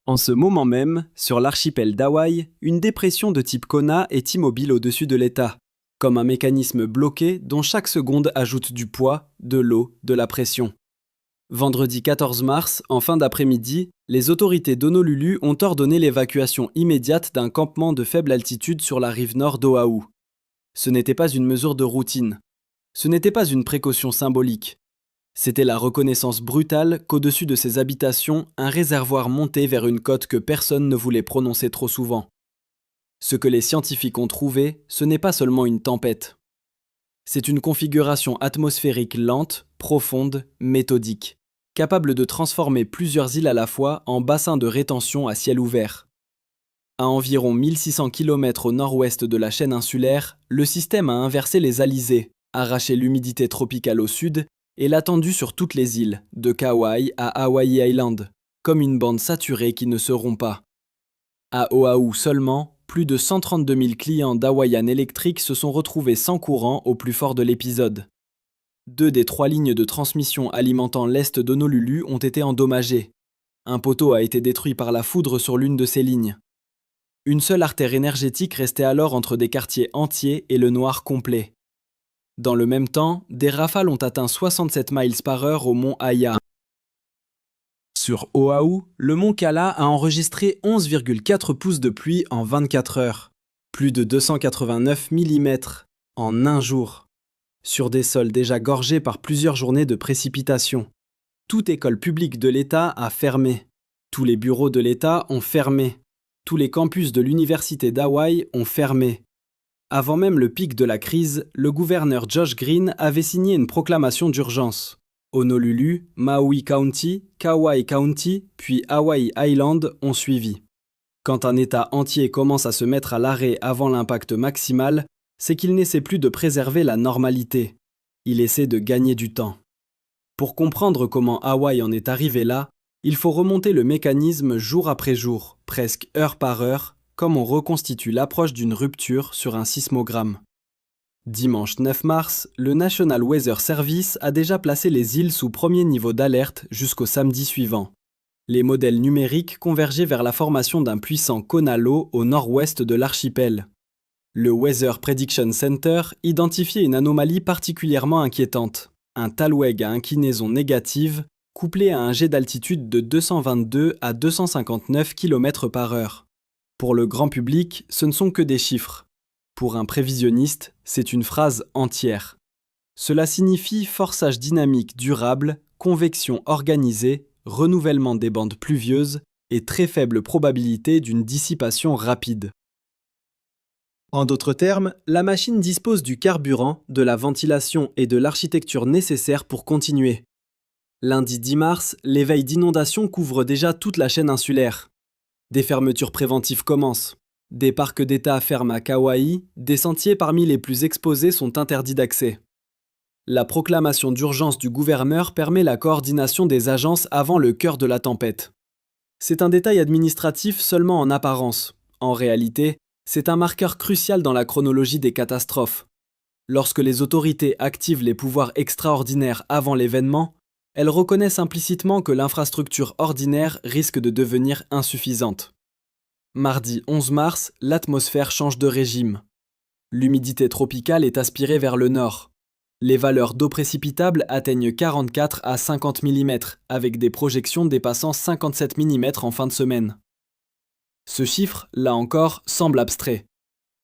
En ce moment même, sur l'archipel d'Hawaï, une dépression de type Kona est immobile au-dessus de l'État, comme un mécanisme bloqué dont chaque seconde ajoute du poids, de l'eau, de la pression. Vendredi 14 mars, en fin d'après-midi, les autorités d'Honolulu ont ordonné l'évacuation immédiate d'un campement de faible altitude sur la rive nord d'Oahu. Ce n'était pas une mesure de routine. Ce n'était pas une précaution symbolique. C'était la reconnaissance brutale qu'au-dessus de ces habitations, un réservoir montait vers une côte que personne ne voulait prononcer trop souvent. Ce que les scientifiques ont trouvé, ce n'est pas seulement une tempête. C'est une configuration atmosphérique lente, profonde, méthodique, capable de transformer plusieurs îles à la fois en bassins de rétention à ciel ouvert. À environ 1600 km au nord-ouest de la chaîne insulaire, le système a inversé les alizés, arraché l'humidité tropicale au sud et l'a tendue sur toutes les îles, de Kauai à Hawaii Island, comme une bande saturée qui ne se rompt pas. À Oahu seulement, plus de 132 000 clients d'Hawaiian Electric se sont retrouvés sans courant au plus fort de l'épisode. 2 des 3 lignes de transmission alimentant l'est d'Honolulu ont été endommagées. Un poteau a été détruit par la foudre sur l'une de ces lignes. Une seule artère énergétique restait alors entre des quartiers entiers et le noir complet. Dans le même temps, des rafales ont atteint 67 miles par heure au mont Aya. Sur Oahu, le mont Kala a enregistré 11,4 pouces de pluie en 24 heures, plus de 289 mm en un jour, sur des sols déjà gorgés par plusieurs journées de précipitations. Toute école publique de l'État a fermé, tous les bureaux de l'État ont fermé, tous les campus de l'université d'Hawaï ont fermé. Avant même le pic de la crise, le gouverneur Josh Green avait signé une proclamation d'urgence. Honolulu, Maui County, Kauai County, puis Hawaii Island ont suivi. Quand un État entier commence à se mettre à l'arrêt avant l'impact maximal, c'est qu'il n'essaie plus de préserver la normalité. Il essaie de gagner du temps. Pour comprendre comment Hawaï en est arrivé là, il faut remonter le mécanisme jour après jour, presque heure par heure, comme on reconstitue l'approche d'une rupture sur un sismogramme. Dimanche 9 mars, le National Weather Service a déjà placé les îles sous premier niveau d'alerte jusqu'au samedi suivant. Les modèles numériques convergeaient vers la formation d'un puissant Kona low au nord-ouest de l'archipel. Le Weather Prediction Center identifiait une anomalie particulièrement inquiétante, un talweg à inclinaison négative, couplé à un jet d'altitude de 222 à 259 km par heure. Pour le grand public, ce ne sont que des chiffres. Pour un prévisionniste, c'est une phrase entière. Cela signifie forçage dynamique durable, convection organisée, renouvellement des bandes pluvieuses et très faible probabilité d'une dissipation rapide. En d'autres termes, la machine dispose du carburant, de la ventilation et de l'architecture nécessaires pour continuer. Lundi 10 mars, l'éveil d'inondation couvre déjà toute la chaîne insulaire. Des fermetures préventives commencent. Des parcs d'État ferment à Kauai, des sentiers parmi les plus exposés sont interdits d'accès. La proclamation d'urgence du gouverneur permet la coordination des agences avant le cœur de la tempête. C'est un détail administratif seulement en apparence. En réalité, c'est un marqueur crucial dans la chronologie des catastrophes. Lorsque les autorités activent les pouvoirs extraordinaires avant l'événement, elles reconnaissent implicitement que l'infrastructure ordinaire risque de devenir insuffisante. Mardi 11 mars, l'atmosphère change de régime. L'humidité tropicale est aspirée vers le nord. Les valeurs d'eau précipitable atteignent 44 à 50 mm, avec des projections dépassant 57 mm en fin de semaine. Ce chiffre, là encore, semble abstrait.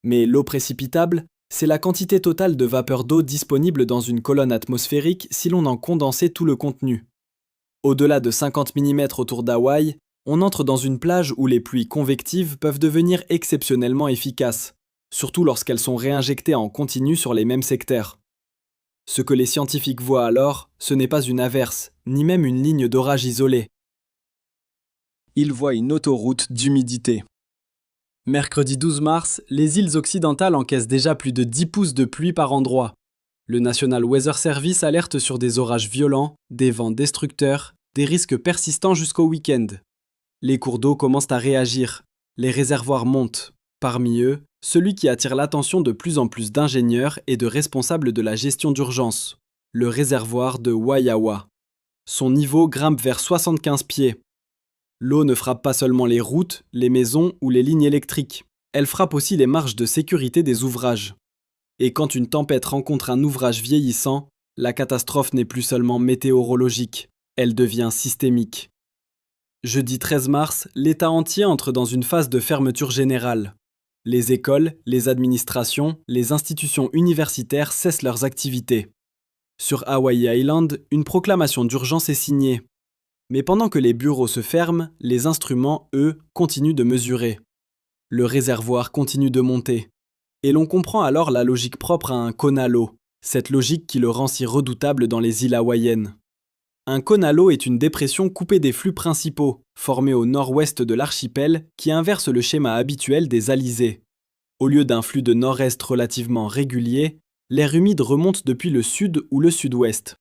Mais l'eau précipitable, c'est la quantité totale de vapeur d'eau disponible dans une colonne atmosphérique si l'on en condensait tout le contenu. Au-delà de 50 mm autour d'Hawaï, on entre dans une plage où les pluies convectives peuvent devenir exceptionnellement efficaces, surtout lorsqu'elles sont réinjectées en continu sur les mêmes secteurs. Ce que les scientifiques voient alors, ce n'est pas une averse, ni même une ligne d'orage isolée. Ils voient une autoroute d'humidité. Mercredi 12 mars, les îles occidentales encaissent déjà plus de 10 pouces de pluie par endroit. Le National Weather Service alerte sur des orages violents, des vents destructeurs, des risques persistants jusqu'au week-end. Les cours d'eau commencent à réagir, les réservoirs montent. Parmi eux, celui qui attire l'attention de plus en plus d'ingénieurs et de responsables de la gestion d'urgence, le réservoir de Waiawa. Son niveau grimpe vers 75 pieds. L'eau ne frappe pas seulement les routes, les maisons ou les lignes électriques. Elle frappe aussi les marges de sécurité des ouvrages. Et quand une tempête rencontre un ouvrage vieillissant, la catastrophe n'est plus seulement météorologique, elle devient systémique. Jeudi 13 mars, l'État entier entre dans une phase de fermeture générale. Les écoles, les administrations, les institutions universitaires cessent leurs activités. Sur Hawaii Island, une proclamation d'urgence est signée. Mais pendant que les bureaux se ferment, les instruments, eux, continuent de mesurer. Le réservoir continue de monter. Et l'on comprend alors la logique propre à un Kona Low, cette logique qui le rend si redoutable dans les îles hawaïennes. Un Kona Low est une dépression coupée des flux principaux, formée au nord-ouest de l'archipel, qui inverse le schéma habituel des alizés. Au lieu d'un flux de nord-est relativement régulier, l'air humide remonte depuis le sud ou le sud-ouest.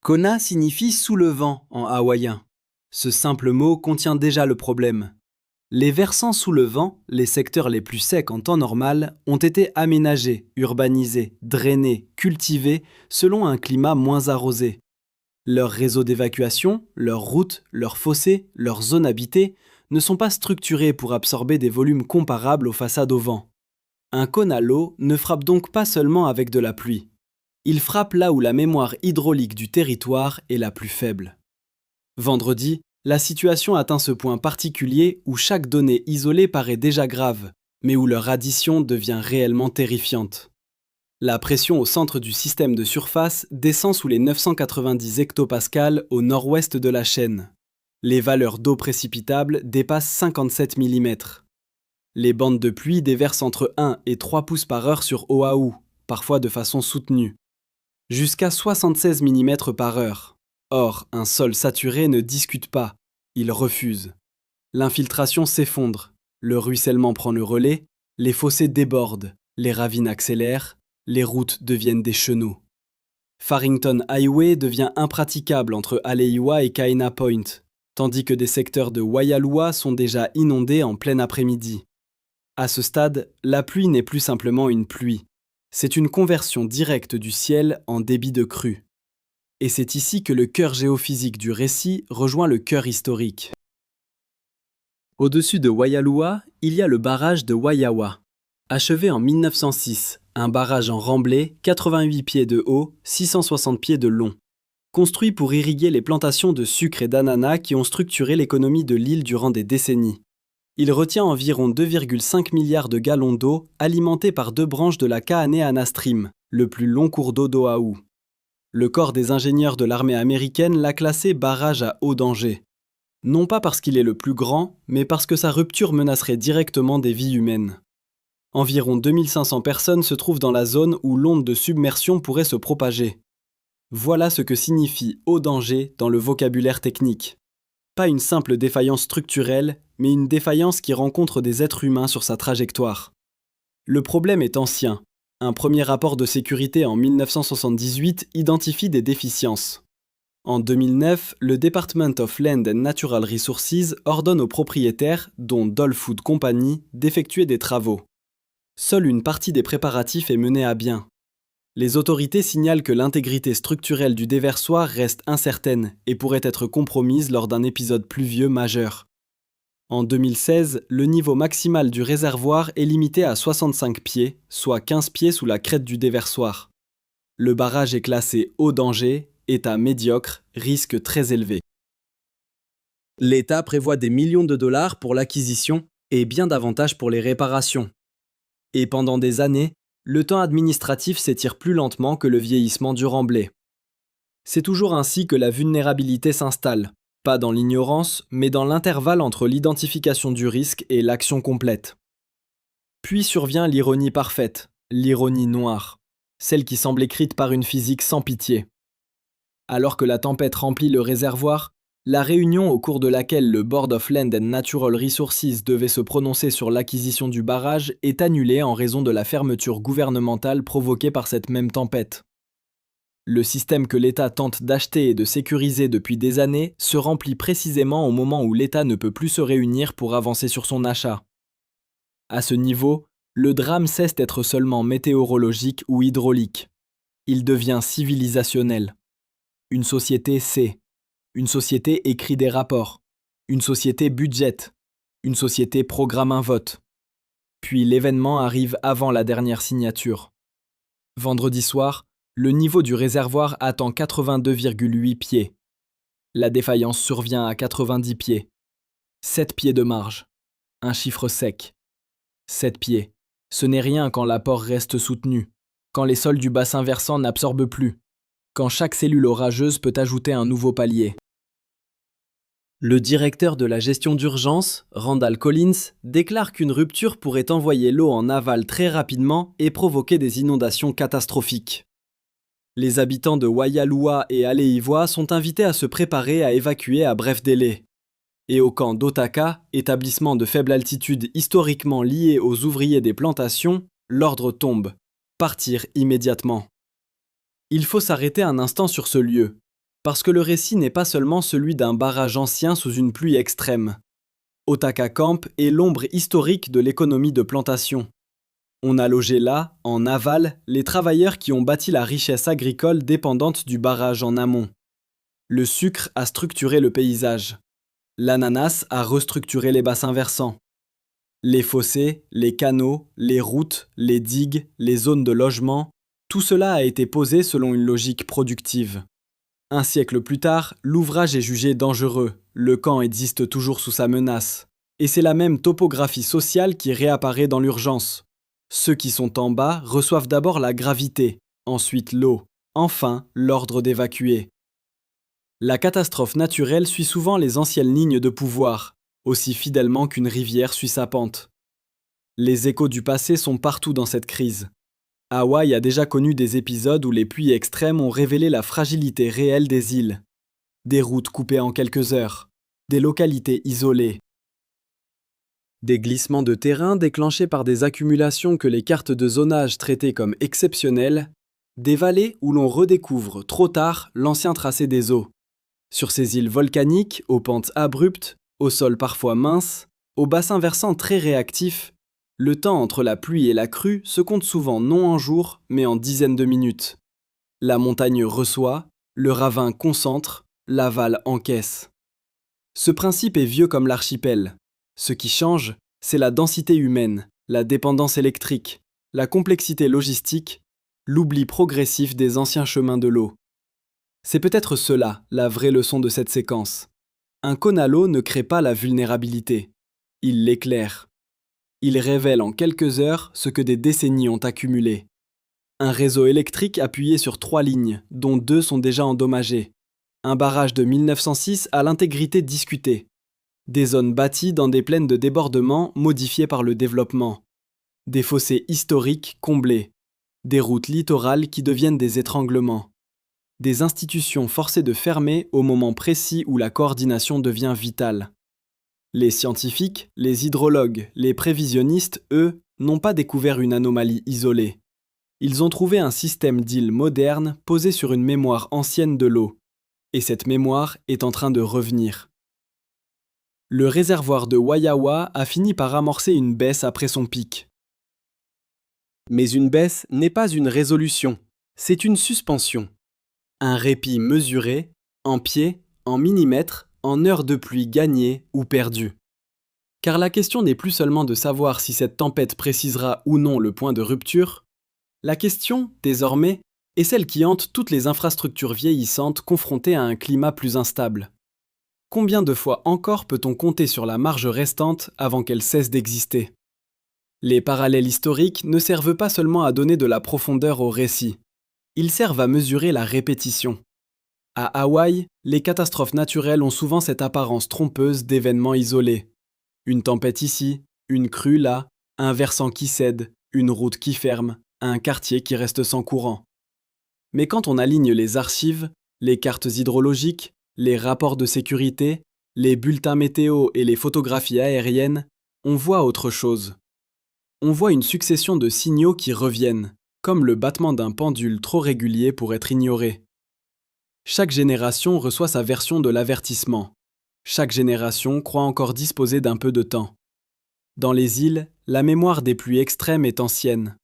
Kona signifie sous le vent en hawaïen. Ce simple mot contient déjà le problème. Les versants sous le vent, les secteurs les plus secs en temps normal, ont été aménagés, urbanisés, drainés, cultivés selon un climat moins arrosé. Leurs réseaux d'évacuation, leurs routes, leurs fossés, leurs zones habitées ne sont pas structurés pour absorber des volumes comparables aux façades au vent. Un Kona Low ne frappe donc pas seulement avec de la pluie. Il frappe là où la mémoire hydraulique du territoire est la plus faible. Vendredi, la situation atteint ce point particulier où chaque donnée isolée paraît déjà grave, mais où leur addition devient réellement terrifiante. La pression au centre du système de surface descend sous les 990 hectopascales au nord-ouest de la chaîne. Les valeurs d'eau précipitable dépassent 57 mm. Les bandes de pluie déversent entre 1 et 3 pouces par heure sur Oahu, parfois de façon soutenue. Jusqu'à 76 mm par heure. Or, un sol saturé ne discute pas, il refuse. L'infiltration s'effondre, le ruissellement prend le relais, les fossés débordent, les ravines accélèrent, les routes deviennent des chenaux. Farrington Highway devient impraticable entre Aleiwa et Kaena Point, tandis que des secteurs de Waialua sont déjà inondés en plein après-midi. À ce stade, la pluie n'est plus simplement une pluie. C'est une conversion directe du ciel en débit de crue. Et c'est ici que le cœur géophysique du récit rejoint le cœur historique. Au-dessus de Waialua, il y a le barrage de Waiawa. Achevé en 1906, un barrage en remblai, 88 pieds de haut, 660 pieds de long. Construit pour irriguer les plantations de sucre et d'ananas qui ont structuré l'économie de l'île durant des décennies. Il retient environ 2,5 milliards de gallons d'eau alimentés par 2 branches de la Kaanehana Stream, le plus long cours d'eau d'Oahu. Le corps des ingénieurs de l'armée américaine l'a classé barrage à haut danger. Non pas parce qu'il est le plus grand, mais parce que sa rupture menacerait directement des vies humaines. Environ 2500 personnes se trouvent dans la zone où l'onde de submersion pourrait se propager. Voilà ce que signifie haut danger dans le vocabulaire technique. Pas une simple défaillance structurelle, mais une défaillance qui rencontre des êtres humains sur sa trajectoire. Le problème est ancien. Un premier rapport de sécurité en 1978 identifie des déficiences. En 2009, le Department of Land and Natural Resources ordonne aux propriétaires, dont Dole Food Company, d'effectuer des travaux. Seule une partie des préparatifs est menée à bien. Les autorités signalent que l'intégrité structurelle du déversoir reste incertaine et pourrait être compromise lors d'un épisode pluvieux majeur. En 2016, le niveau maximal du réservoir est limité à 65 pieds, soit 15 pieds sous la crête du déversoir. Le barrage est classé haut danger, état médiocre, risque très élevé. L'État prévoit des millions de dollars pour l'acquisition et bien davantage pour les réparations. Et pendant des années, le temps administratif s'étire plus lentement que le vieillissement du remblai. C'est toujours ainsi que la vulnérabilité s'installe, pas dans l'ignorance, mais dans l'intervalle entre l'identification du risque et l'action complète. Puis survient l'ironie parfaite, l'ironie noire, celle qui semble écrite par une physique sans pitié. Alors que la tempête remplit le réservoir, la réunion au cours de laquelle le Board of Land and Natural Resources devait se prononcer sur l'acquisition du barrage est annulée en raison de la fermeture gouvernementale provoquée par cette même tempête. Le système que l'État tente d'acheter et de sécuriser depuis des années se remplit précisément au moment où l'État ne peut plus se réunir pour avancer sur son achat. À ce niveau, le drame cesse d'être seulement météorologique ou hydraulique. Il devient civilisationnel. Une société sait. Une société écrit des rapports. Une société budgète. Une société programme un vote. Puis l'événement arrive avant la dernière signature. Vendredi soir, le niveau du réservoir atteint 82,8 pieds. La défaillance survient à 90 pieds. 7 pieds de marge. Un chiffre sec. 7 pieds. Ce n'est rien quand l'apport reste soutenu, quand les sols du bassin versant n'absorbent plus, quand chaque cellule orageuse peut ajouter un nouveau palier. Le directeur de la gestion d'urgence, Randall Collins, déclare qu'une rupture pourrait envoyer l'eau en aval très rapidement et provoquer des inondations catastrophiques. Les habitants de Waialua et Aleiwa sont invités à se préparer à évacuer à bref délai. Et au camp d'Otaka, établissement de faible altitude historiquement lié aux ouvriers des plantations, l'ordre tombe. Partir immédiatement. Il faut s'arrêter un instant sur ce lieu, parce que le récit n'est pas seulement celui d'un barrage ancien sous une pluie extrême. Otaka Camp est l'ombre historique de l'économie de plantation. On a logé là, en aval, les travailleurs qui ont bâti la richesse agricole dépendante du barrage en amont. Le sucre a structuré le paysage. L'ananas a restructuré les bassins versants. Les fossés, les canaux, les routes, les digues, les zones de logement, tout cela a été posé selon une logique productive. Un siècle plus tard, l'ouvrage est jugé dangereux, le camp existe toujours sous sa menace. Et c'est la même topographie sociale qui réapparaît dans l'urgence. Ceux qui sont en bas reçoivent d'abord la gravité, ensuite l'eau, enfin l'ordre d'évacuer. La catastrophe naturelle suit souvent les anciennes lignes de pouvoir, aussi fidèlement qu'une rivière suit sa pente. Les échos du passé sont partout dans cette crise. Hawaï a déjà connu des épisodes où les pluies extrêmes ont révélé la fragilité réelle des îles. Des routes coupées en quelques heures, des localités isolées. Des glissements de terrain déclenchés par des accumulations que les cartes de zonage traitaient comme exceptionnelles, des vallées où l'on redécouvre trop tard l'ancien tracé des eaux. Sur ces îles volcaniques, aux pentes abruptes, au sol parfois mince, aux bassins versants très réactifs, le temps entre la pluie et la crue se compte souvent non en jours, mais en dizaines de minutes. La montagne reçoit, le ravin concentre, l'aval encaisse. Ce principe est vieux comme l'archipel. Ce qui change, c'est la densité humaine, la dépendance électrique, la complexité logistique, l'oubli progressif des anciens chemins de l'eau. C'est peut-être cela, la vraie leçon de cette séquence. Un cône à l'eau ne crée pas la vulnérabilité. Il l'éclaire. Il révèle en quelques heures ce que des décennies ont accumulé. Un réseau électrique appuyé sur 3 lignes, dont 2 sont déjà endommagées. Un barrage de 1906 à l'intégrité discutée. Des zones bâties dans des plaines de débordement modifiées par le développement. Des fossés historiques comblés. Des routes littorales qui deviennent des étranglements. Des institutions forcées de fermer au moment précis où la coordination devient vitale. Les scientifiques, les hydrologues, les prévisionnistes, eux, n'ont pas découvert une anomalie isolée. Ils ont trouvé un système d'îles modernes posé sur une mémoire ancienne de l'eau. Et cette mémoire est en train de revenir. Le réservoir de Waiawa a fini par amorcer une baisse après son pic. Mais une baisse n'est pas une résolution, c'est une suspension. Un répit mesuré, en pieds, en millimètres, en heures de pluie gagnées ou perdues. Car la question n'est plus seulement de savoir si cette tempête précisera ou non le point de rupture. La question, désormais, est celle qui hante toutes les infrastructures vieillissantes confrontées à un climat plus instable. Combien de fois encore peut-on compter sur la marge restante avant qu'elle cesse d'exister ? Les parallèles historiques ne servent pas seulement à donner de la profondeur au récit. Ils servent à mesurer la répétition. À Hawaï, les catastrophes naturelles ont souvent cette apparence trompeuse d'événements isolés. Une tempête ici, une crue là, un versant qui cède, une route qui ferme, un quartier qui reste sans courant. Mais quand on aligne les archives, les cartes hydrologiques, les rapports de sécurité, les bulletins météo et les photographies aériennes, on voit autre chose. On voit une succession de signaux qui reviennent, comme le battement d'un pendule trop régulier pour être ignoré. Chaque génération reçoit sa version de l'avertissement. Chaque génération croit encore disposer d'un peu de temps. Dans les îles, la mémoire des pluies extrêmes est ancienne.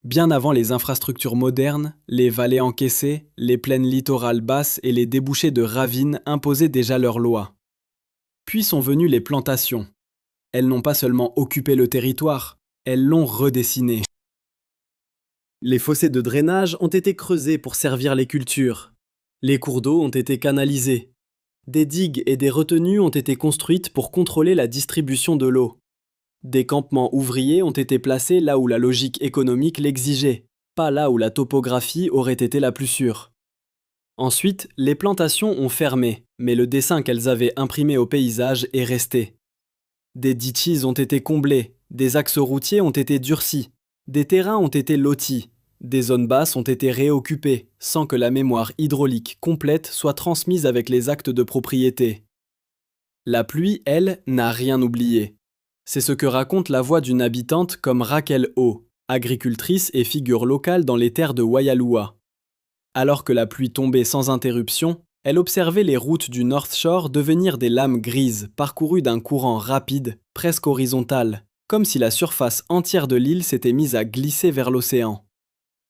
Bien avant les infrastructures modernes, les vallées encaissées, les plaines littorales basses et les débouchés de ravines imposaient déjà leurs lois. Puis sont venues les plantations. Elles n'ont pas seulement occupé le territoire, elles l'ont redessiné. Les fossés de drainage ont été creusés pour servir les cultures. Les cours d'eau ont été canalisés. Des digues et des retenues ont été construites pour contrôler la distribution de l'eau. Des campements ouvriers ont été placés là où la logique économique l'exigeait, pas là où la topographie aurait été la plus sûre. Ensuite, les plantations ont fermé, mais le dessin qu'elles avaient imprimé au paysage est resté. Des ditches ont été comblés, des axes routiers ont été durcis, des terrains ont été lotis, des zones basses ont été réoccupées, sans que la mémoire hydraulique complète soit transmise avec les actes de propriété. La pluie, elle, n'a rien oublié. C'est ce que raconte la voix d'une habitante comme Raquel O, agricultrice et figure locale dans les terres de Waialua. Alors que la pluie tombait sans interruption, elle observait les routes du North Shore devenir des lames grises parcourues d'un courant rapide, presque horizontal, comme si la surface entière de l'île s'était mise à glisser vers l'océan.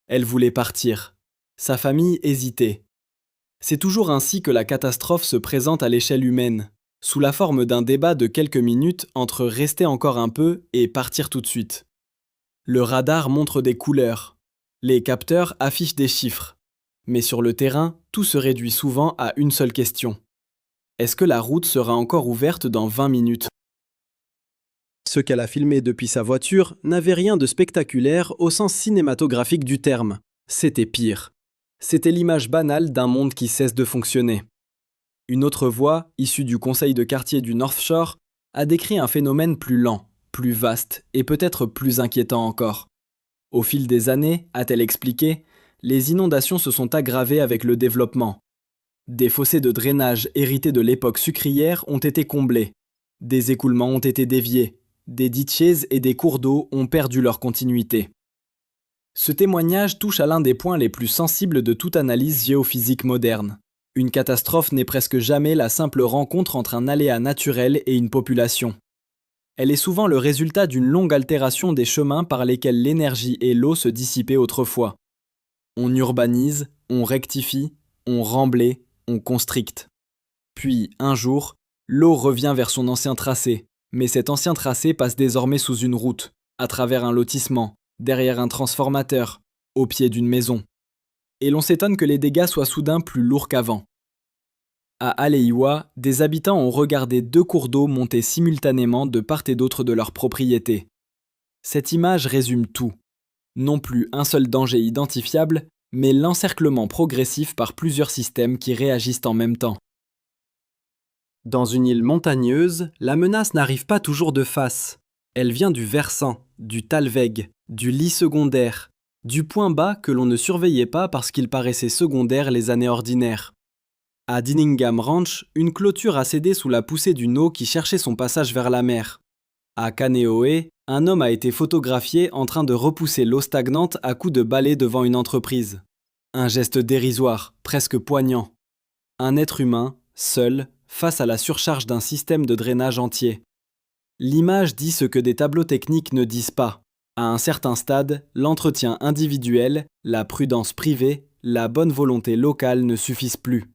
Elle voulait partir. Sa famille hésitait. C'est toujours ainsi que la catastrophe se présente à l'échelle humaine, sous la forme d'un débat de quelques minutes entre rester encore un peu et partir tout de suite. Le radar montre des couleurs. Les capteurs affichent des chiffres. Mais sur le terrain, tout se réduit souvent à une seule question. Est-ce que la route sera encore ouverte dans 20 minutes ? Ce qu'elle a filmé depuis sa voiture n'avait rien de spectaculaire au sens cinématographique du terme. C'était pire. C'était l'image banale d'un monde qui cesse de fonctionner. Une autre voix, issue du conseil de quartier du North Shore, a décrit un phénomène plus lent, plus vaste et peut-être plus inquiétant encore. Au fil des années, a-t-elle expliqué, les inondations se sont aggravées avec le développement. Des fossés de drainage hérités de l'époque sucrière ont été comblés. Des écoulements ont été déviés. Des ditches et des cours d'eau ont perdu leur continuité. Ce témoignage touche à l'un des points les plus sensibles de toute analyse géophysique moderne. Une catastrophe n'est presque jamais la simple rencontre entre un aléa naturel et une population. Elle est souvent le résultat d'une longue altération des chemins par lesquels l'énergie et l'eau se dissipaient autrefois. On urbanise, on rectifie, on remblait, on constricte. Puis, un jour, l'eau revient vers son ancien tracé, mais cet ancien tracé passe désormais sous une route, à travers un lotissement, derrière un transformateur, au pied d'une maison. Et l'on s'étonne que les dégâts soient soudain plus lourds qu'avant. À Aleiwa, des habitants ont regardé 2 cours d'eau monter simultanément de part et d'autre de leur propriété. Cette image résume tout. Non plus un seul danger identifiable, mais l'encerclement progressif par plusieurs systèmes qui réagissent en même temps. Dans une île montagneuse, la menace n'arrive pas toujours de face. Elle vient du versant, du talweg, du lit secondaire, du point bas que l'on ne surveillait pas parce qu'il paraissait secondaire les années ordinaires. À Dinningham Ranch, une clôture a cédé sous la poussée d'une eau qui cherchait son passage vers la mer. À Kaneohe, un homme a été photographié en train de repousser l'eau stagnante à coups de balai devant une entreprise. Un geste dérisoire, presque poignant. Un être humain, seul, face à la surcharge d'un système de drainage entier. L'image dit ce que des tableaux techniques ne disent pas. À un certain stade, l'entretien individuel, la prudence privée, la bonne volonté locale ne suffisent plus.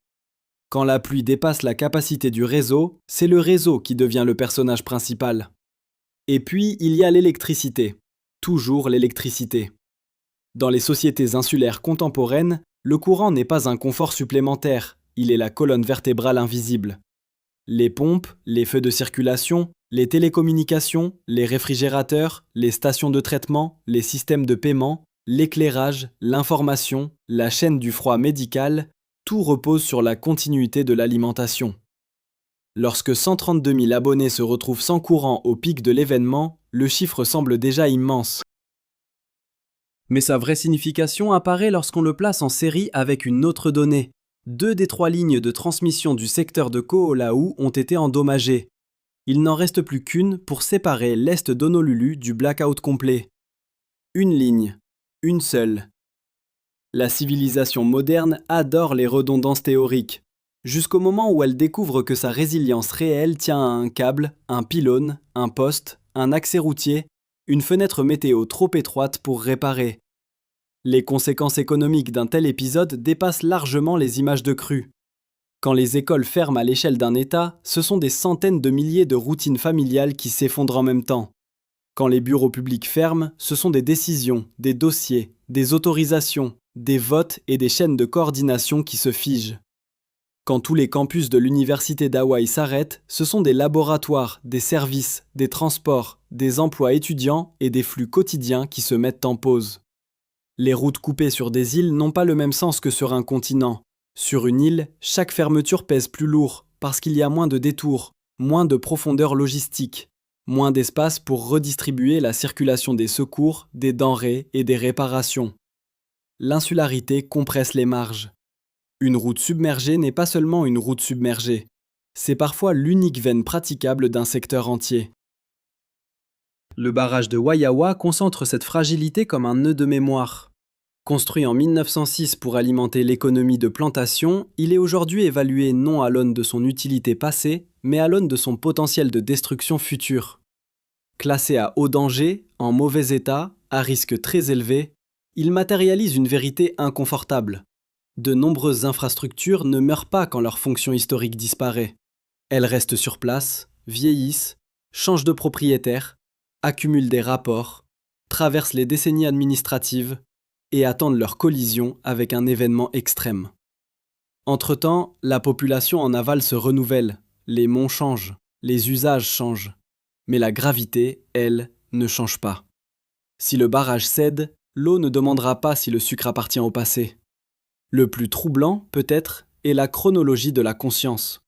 Quand la pluie dépasse la capacité du réseau, c'est le réseau qui devient le personnage principal. Et puis, il y a l'électricité. Toujours l'électricité. Dans les sociétés insulaires contemporaines, le courant n'est pas un confort supplémentaire, il est la colonne vertébrale invisible. Les pompes, les feux de circulation, les télécommunications, les réfrigérateurs, les stations de traitement, les systèmes de paiement, l'éclairage, l'information, la chaîne du froid médical, tout repose sur la continuité de l'alimentation. Lorsque 132 000 abonnés se retrouvent sans courant au pic de l'événement, le chiffre semble déjà immense. Mais sa vraie signification apparaît lorsqu'on le place en série avec une autre donnée. 2 des 3 lignes de transmission du secteur de Ko'olau ont été endommagées. Il n'en reste plus qu'une pour séparer l'est d'Honolulu du blackout complet. Une ligne, une seule. La civilisation moderne adore les redondances théoriques, jusqu'au moment où elle découvre que sa résilience réelle tient à un câble, un pylône, un poste, un accès routier, une fenêtre météo trop étroite pour réparer. Les conséquences économiques d'un tel épisode dépassent largement les images de crue. Quand les écoles ferment à l'échelle d'un État, ce sont des centaines de milliers de routines familiales qui s'effondrent en même temps. Quand les bureaux publics ferment, ce sont des décisions, des dossiers, des autorisations, des votes et des chaînes de coordination qui se figent. Quand tous les campus de l'université d'Hawaï s'arrêtent, ce sont des laboratoires, des services, des transports, des emplois étudiants et des flux quotidiens qui se mettent en pause. Les routes coupées sur des îles n'ont pas le même sens que sur un continent. Sur une île, chaque fermeture pèse plus lourd parce qu'il y a moins de détours, moins de profondeur logistique, moins d'espace pour redistribuer la circulation des secours, des denrées et des réparations. L'insularité compresse les marges. Une route submergée n'est pas seulement une route submergée. C'est parfois l'unique veine praticable d'un secteur entier. Le barrage de Waiawa concentre cette fragilité comme un nœud de mémoire. Construit en 1906 pour alimenter l'économie de plantation, il est aujourd'hui évalué non à l'aune de son utilité passée, mais à l'aune de son potentiel de destruction future. Classé à haut danger, en mauvais état, à risque très élevé, il matérialise une vérité inconfortable. De nombreuses infrastructures ne meurent pas quand leur fonction historique disparaît. Elles restent sur place, vieillissent, changent de propriétaire, accumulent des rapports, traversent les décennies administratives et attendent leur collision avec un événement extrême. Entre-temps, la population en aval se renouvelle, les monts changent, les usages changent, mais la gravité, elle, ne change pas. Si le barrage cède, l'eau ne demandera pas si le sucre appartient au passé. Le plus troublant, peut-être, est la chronologie de la conscience.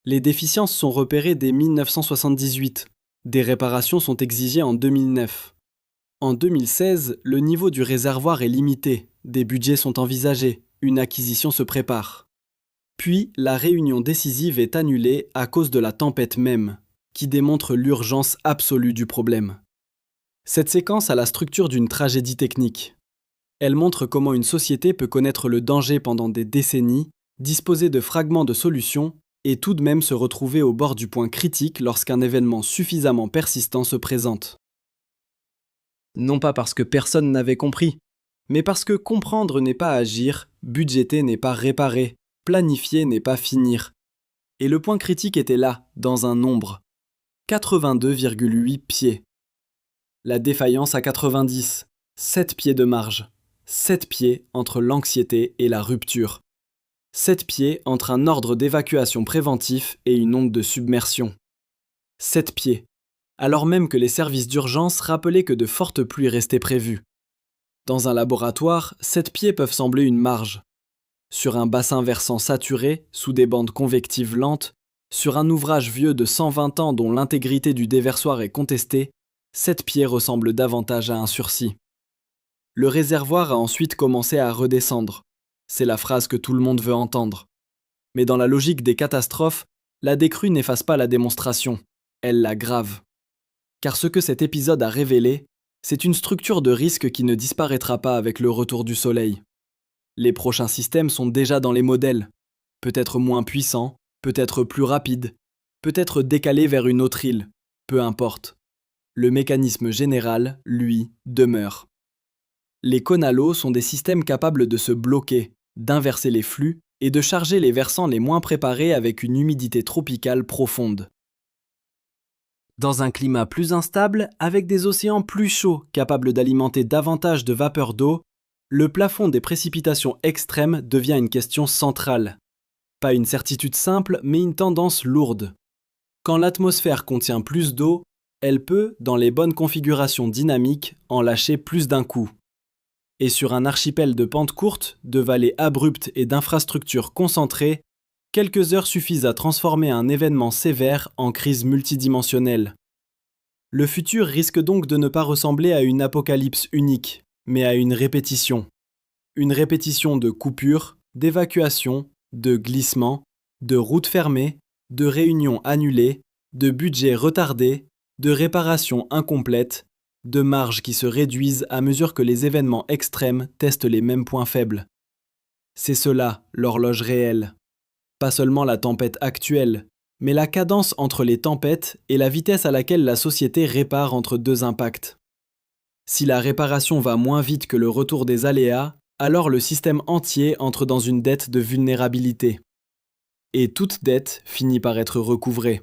Les déficiences sont repérées dès 1978. Des réparations sont exigées en 2009. En 2016, le niveau du réservoir est limité. Des budgets sont envisagés. Une acquisition se prépare. Puis, la réunion décisive est annulée à cause de la tempête même, qui démontre l'urgence absolue du problème. Cette séquence a la structure d'une tragédie technique. Elle montre comment une société peut connaître le danger pendant des décennies, disposer de fragments de solutions et tout de même se retrouver au bord du point critique lorsqu'un événement suffisamment persistant se présente. Non pas parce que personne n'avait compris, mais parce que comprendre n'est pas agir, budgéter n'est pas réparer, planifier n'est pas finir. Et le point critique était là, dans un nombre. 82,8 pieds. La défaillance à 90, 7 pieds de marge. 7 pieds entre l'anxiété et la rupture. 7 pieds entre un ordre d'évacuation préventif et une onde de submersion. 7 pieds, alors même que les services d'urgence rappelaient que de fortes pluies restaient prévues. Dans un laboratoire, 7 pieds peuvent sembler une marge. Sur un bassin versant saturé, sous des bandes convectives lentes, sur un ouvrage vieux de 120 ans dont l'intégrité du déversoir est contestée, 7 pieds ressemblent davantage à un sursis. Le réservoir a ensuite commencé à redescendre. C'est la phrase que tout le monde veut entendre. Mais dans la logique des catastrophes, la décrue n'efface pas la démonstration, elle l'aggrave. Car ce que cet épisode a révélé, c'est une structure de risque qui ne disparaîtra pas avec le retour du soleil. Les prochains systèmes sont déjà dans les modèles, peut-être moins puissants, peut-être plus rapides, peut-être décalés vers une autre île, peu importe. Le mécanisme général, lui, demeure. Les cônes à l'eau sont des systèmes capables de se bloquer, d'inverser les flux et de charger les versants les moins préparés avec une humidité tropicale profonde. Dans un climat plus instable, avec des océans plus chauds capables d'alimenter davantage de vapeur d'eau, le plafond des précipitations extrêmes devient une question centrale. Pas une certitude simple, mais une tendance lourde. Quand l'atmosphère contient plus d'eau, elle peut, dans les bonnes configurations dynamiques, en lâcher plus d'un coup. Et sur un archipel de pentes courtes, de vallées abruptes et d'infrastructures concentrées, quelques heures suffisent à transformer un événement sévère en crise multidimensionnelle. Le futur risque donc de ne pas ressembler à une apocalypse unique, mais à une répétition. Une répétition de coupures, d'évacuations, de glissements, de routes fermées, de réunions annulées, de budgets retardés, de réparations incomplètes, de marges qui se réduisent à mesure que les événements extrêmes testent les mêmes points faibles. C'est cela, l'horloge réelle. Pas seulement la tempête actuelle, mais la cadence entre les tempêtes et la vitesse à laquelle la société répare entre deux impacts. Si la réparation va moins vite que le retour des aléas, alors le système entier entre dans une dette de vulnérabilité. Et toute dette finit par être recouvrée.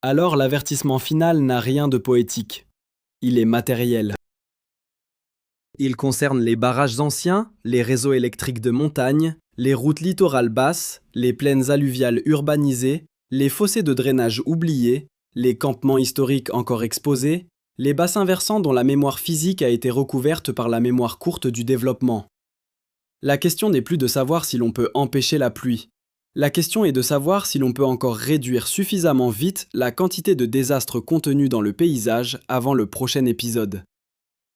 Alors l'avertissement final n'a rien de poétique. Il est matériel. Il concerne les barrages anciens, les réseaux électriques de montagne, les routes littorales basses, les plaines alluviales urbanisées, les fossés de drainage oubliés, les campements historiques encore exposés, les bassins versants dont la mémoire physique a été recouverte par la mémoire courte du développement. La question n'est plus de savoir si l'on peut empêcher la pluie. La question est de savoir si l'on peut encore réduire suffisamment vite la quantité de désastres contenus dans le paysage avant le prochain épisode.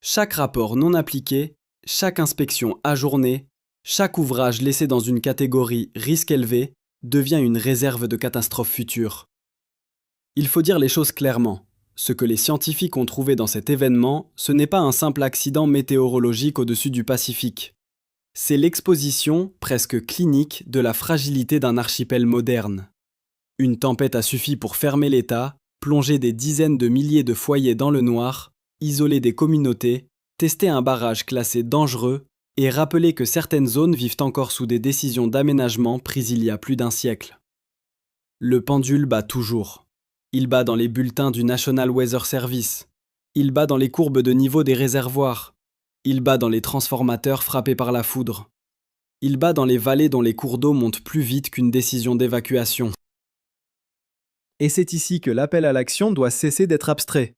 Chaque rapport non appliqué, chaque inspection ajournée, chaque ouvrage laissé dans une catégorie risque élevé devient une réserve de catastrophes futures. Il faut dire les choses clairement. Ce que les scientifiques ont trouvé dans cet événement, ce n'est pas un simple accident météorologique au-dessus du Pacifique. C'est l'exposition, presque clinique, de la fragilité d'un archipel moderne. Une tempête a suffi pour fermer l'État, plonger des dizaines de milliers de foyers dans le noir, isoler des communautés, tester un barrage classé dangereux et rappeler que certaines zones vivent encore sous des décisions d'aménagement prises il y a plus d'un siècle. Le pendule bat toujours. Il bat dans les bulletins du National Weather Service. Il bat dans les courbes de niveau des réservoirs. Il bat dans les transformateurs frappés par la foudre. Il bat dans les vallées dont les cours d'eau montent plus vite qu'une décision d'évacuation. Et c'est ici que l'appel à l'action doit cesser d'être abstrait.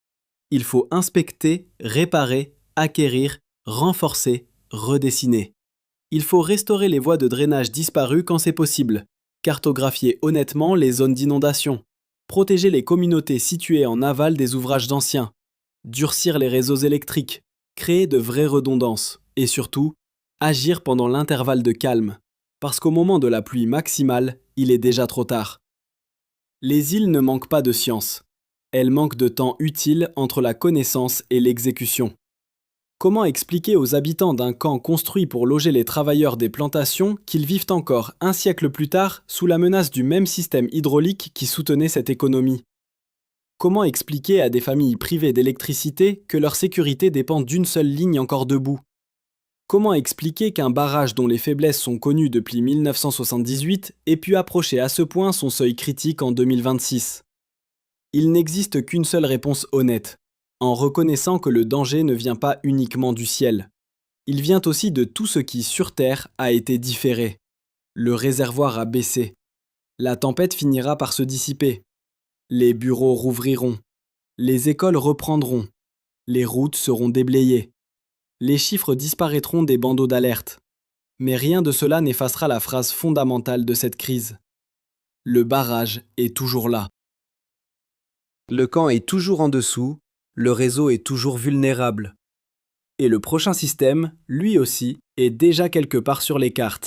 Il faut inspecter, réparer, acquérir, renforcer, redessiner. Il faut restaurer les voies de drainage disparues quand c'est possible, cartographier honnêtement les zones d'inondation, protéger les communautés situées en aval des ouvrages anciens, durcir les réseaux électriques, créer de vraies redondances et surtout, agir pendant l'intervalle de calme, parce qu'au moment de la pluie maximale, il est déjà trop tard. Les îles ne manquent pas de science. Elles manquent de temps utile entre la connaissance et l'exécution. Comment expliquer aux habitants d'un camp construit pour loger les travailleurs des plantations qu'ils vivent encore un siècle plus tard sous la menace du même système hydraulique qui soutenait cette économie ? Comment expliquer à des familles privées d'électricité que leur sécurité dépend d'une seule ligne encore debout ? Comment expliquer qu'un barrage dont les faiblesses sont connues depuis 1978 ait pu approcher à ce point son seuil critique en 2026 ? Il n'existe qu'une seule réponse honnête, en reconnaissant que le danger ne vient pas uniquement du ciel. Il vient aussi de tout ce qui, sur Terre, a été différé. Le réservoir a baissé. La tempête finira par se dissiper. Les bureaux rouvriront. Les écoles reprendront. Les routes seront déblayées. Les chiffres disparaîtront des bandeaux d'alerte. Mais rien de cela n'effacera la phrase fondamentale de cette crise. Le barrage est toujours là. Le camp est toujours en dessous, le réseau est toujours vulnérable. Et le prochain système, lui aussi, est déjà quelque part sur les cartes.